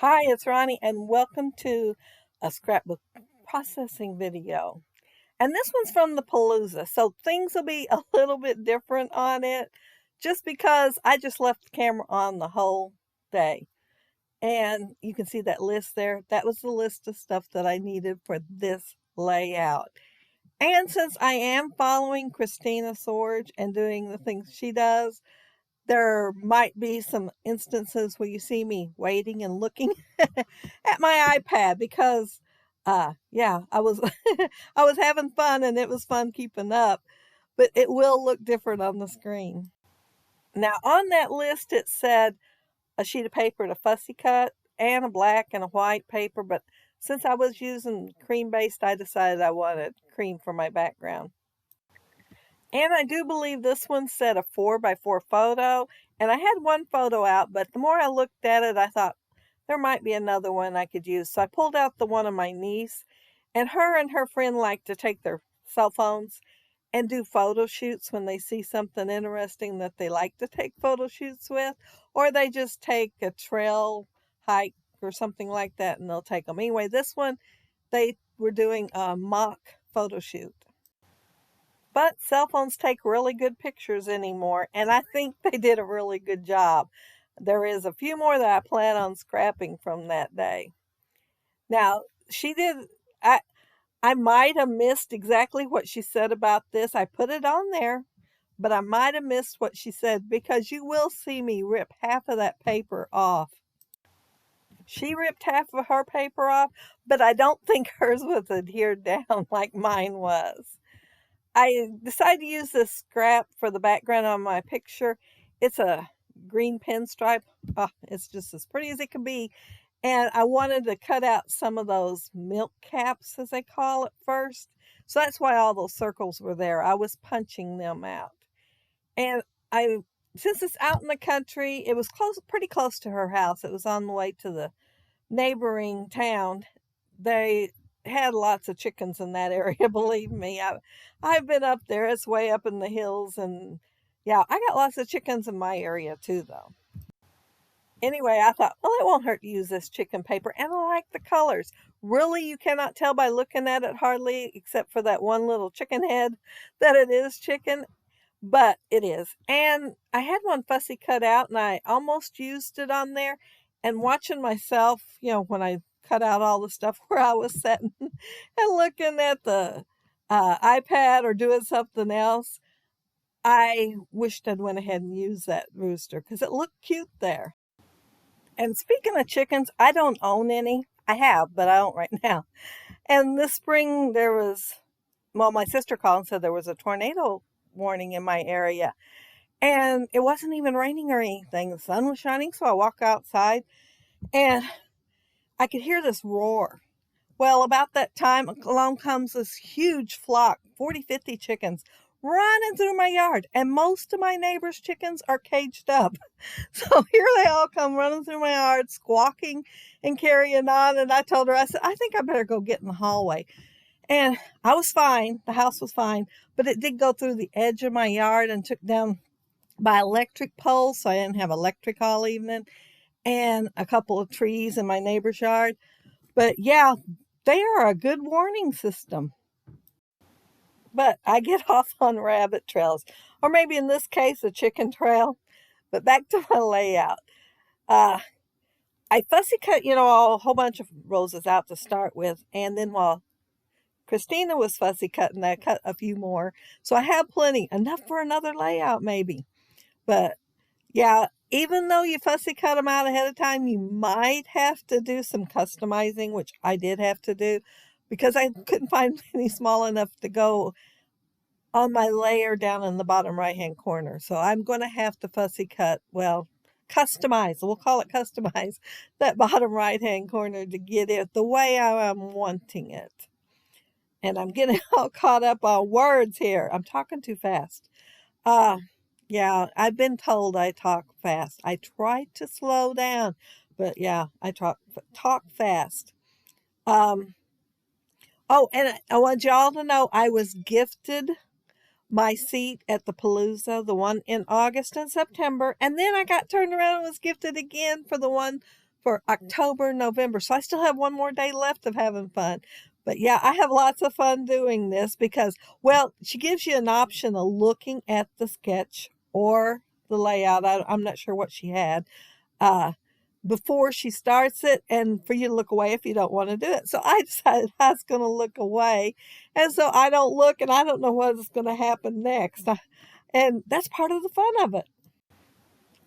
Hi, it's Ronnie, and welcome to a scrapbook processing video. And this one's from the Palooza, so things will be a little bit different on it just because I just left the camera on the whole day. And you can see that list there. That was the list of stuff that I needed for this layout. And since I am following Khristina Sorge and doing the things she does, there might be some instances where you see me waiting and looking at my iPad because yeah, I was I was having fun and it was fun keeping up, but it will look different on the screen. Now on that list it said a sheet of paper to fussy cut and a black and a white paper, but since I was using cream based, I decided I wanted cream for my background. And I do believe this one said a 4x4 photo. And I had one photo out, but the more I looked at it, I thought there might be another one I could use. So I pulled out the one of my niece, and her friend like to take their cell phones and do photo shoots when they see something interesting that they like to take photo shoots with, or they just take a trail hike or something like that and they'll take them. Anyway, this one, they were doing a mock photo shoot. But cell phones take really good pictures anymore, and I think they did a really good job. There is a few more that I plan on scrapping from that day. Now, she did, I, I might have missed exactly what she said about this. I put it on there, but I might have missed what she said because you will see me rip half of that paper off. She ripped half of her paper off, but I don't think hers was adhered down like mine was. I decided to use this scrap for the background on my picture. It's a green pinstripe. Oh, it's just as pretty as it can be. And I wanted to cut out some of those milk caps, as they call it, first. So that's why all those circles were there. I was punching them out. And since it's out in the country, it was pretty close to her house. It was on the way to the neighboring town. They had lots of chickens in that area, believe me. I've been up there. It's way up in the hills, and yeah, I got lots of chickens in my area too, though. Anyway, I thought, well, it won't hurt to use this chicken paper, and I like the colors. Really, you cannot tell by looking at it hardly, except for that one little chicken head, that it is chicken, but it is. And I had one fussy cut out, and I almost used it on there. And watching myself, when I cut out all the stuff where I was sitting and looking at the iPad or doing something else, I wished I'd went ahead and used that rooster because it looked cute there. And speaking of chickens, I don't own any. I have, but I don't right now. And this spring my sister called and said there was a tornado warning in my area. And it wasn't even raining or anything. The sun was shining, so I walk outside and I could hear this roar. Well, about that time, along comes this huge flock, 40, 50 chickens, running through my yard. And most of my neighbors' chickens are caged up. So here they all come running through my yard, squawking and carrying on. And I told her, I said, I think I better go get in the hallway. And I was fine. The house was fine. But it did go through the edge of my yard and took down by electric poles, so I didn't have electric all evening, and a couple of trees in my neighbor's yard. But yeah, they are a good warning system. But I get off on rabbit trails, or maybe in this case, a chicken trail. But back to my layout. Uh, I fussy cut, a whole bunch of roses out to start with, and then while Khristina was fussy cutting, I cut a few more. So I have plenty, enough for another layout maybe. But yeah, even though you fussy cut them out ahead of time, you might have to do some customizing, which I did have to do because I couldn't find any small enough to go on my layer down in the bottom right-hand corner. So I'm going to have to fussy cut, customize, we'll call it customize, that bottom right-hand corner to get it the way I'm wanting it. And I'm getting all caught up on words here. I'm talking too fast. Yeah, I've been told I talk fast. I try to slow down, but yeah, I talk fast. Um, oh, and I want y'all to know I was gifted my seat at the Palooza, the one in August and September, and then I got turned around and was gifted again for the one for October, November. So I still have one more day left of having fun. But yeah, I have lots of fun doing this because, well, she gives you an option of looking at the sketch or the layout. I'm not sure what she had before she starts it, and for you to look away if you don't want to do it. So I decided I was going to look away. And so I don't look and I don't know what's going to happen next. And that's part of the fun of it.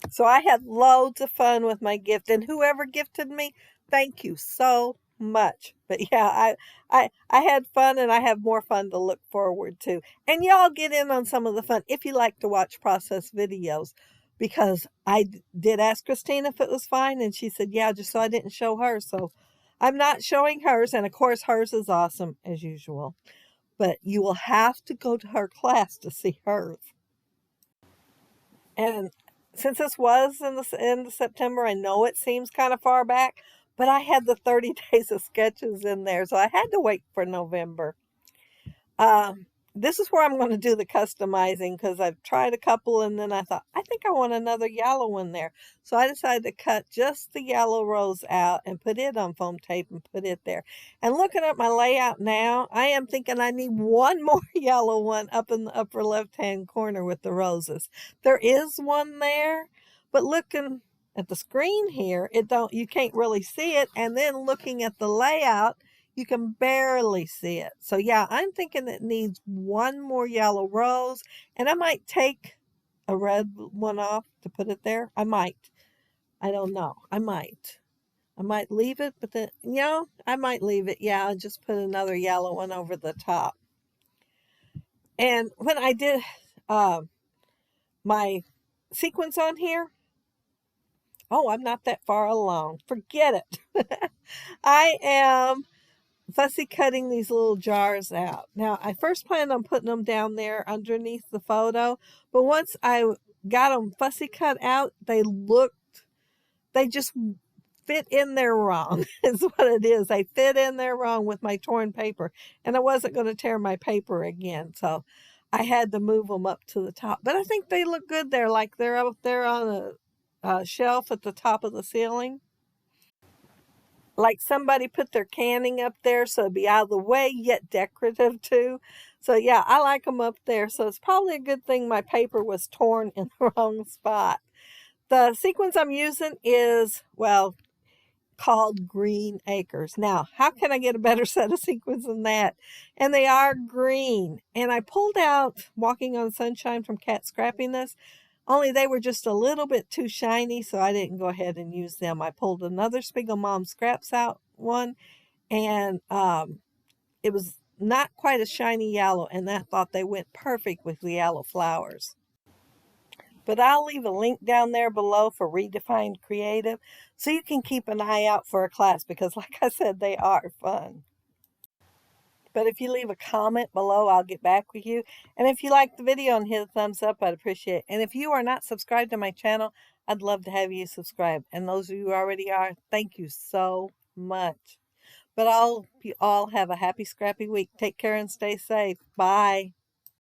So I had loads of fun with my gift, and whoever gifted me, thank you so much. But yeah, I had fun, and I have more fun to look forward to. And y'all get in on some of the fun if you like to watch process videos, because I did ask Khristina if it was fine, and she said, yeah, just so I didn't show hers. So I'm not showing hers, and of course hers is awesome as usual. But you will have to go to her class to see hers. And since this was in the end of September, I know it seems kind of far back, but I had the 30 days of sketches in there, so I had to wait for November. This is where I'm going to do the customizing because I've tried a couple and then I thought, I think I want another yellow one there. So I decided to cut just the yellow rose out and put it on foam tape and put it there. And looking at my layout now, I am thinking I need one more yellow one up in the upper left-hand corner with the roses. There is one there, but looking at the screen here, you can't really see it. And then looking at the layout, you can barely see it. So yeah, I'm thinking it needs one more yellow rose, and I might take a red one off to put it there. I might. I don't know. I might. I might leave it, but then, I might leave it. Yeah, I'll just put another yellow one over the top. And when I did my sequence on here, oh, I'm not that far along. Forget it. I am fussy cutting these little jars out. Now, I first planned on putting them down there underneath the photo, but once I got them fussy cut out, they just fit in there wrong, is what it is. They fit in there wrong with my torn paper, and I wasn't going to tear my paper again, so I had to move them up to the top. But I think they look good there, like they're up there on a shelf at the top of the ceiling. Like somebody put their canning up there so it'd be out of the way yet decorative too. So yeah, I like them up there. So it's probably a good thing my paper was torn in the wrong spot. The sequence I'm using is, well, called Green Acres. Now, how can I get a better set of sequins than that? And they are green. And I pulled out Walking on Sunshine from Cat Scrappiness. Only they were just a little bit too shiny, so I didn't go ahead and use them. I pulled another Spiegel Mom Scraps out one, and it was not quite a shiny yellow, and I thought they went perfect with the yellow flowers. But I'll leave a link down there below for Redefined Kreative, so you can keep an eye out for a class, because like I said, they are fun. But if you leave a comment below, I'll get back with you. And if you like the video and hit a thumbs up, I'd appreciate it. And if you are not subscribed to my channel, I'd love to have you subscribe. And those of you who already are, thank you so much. But you all have a happy, scrappy week. Take care and stay safe. Bye.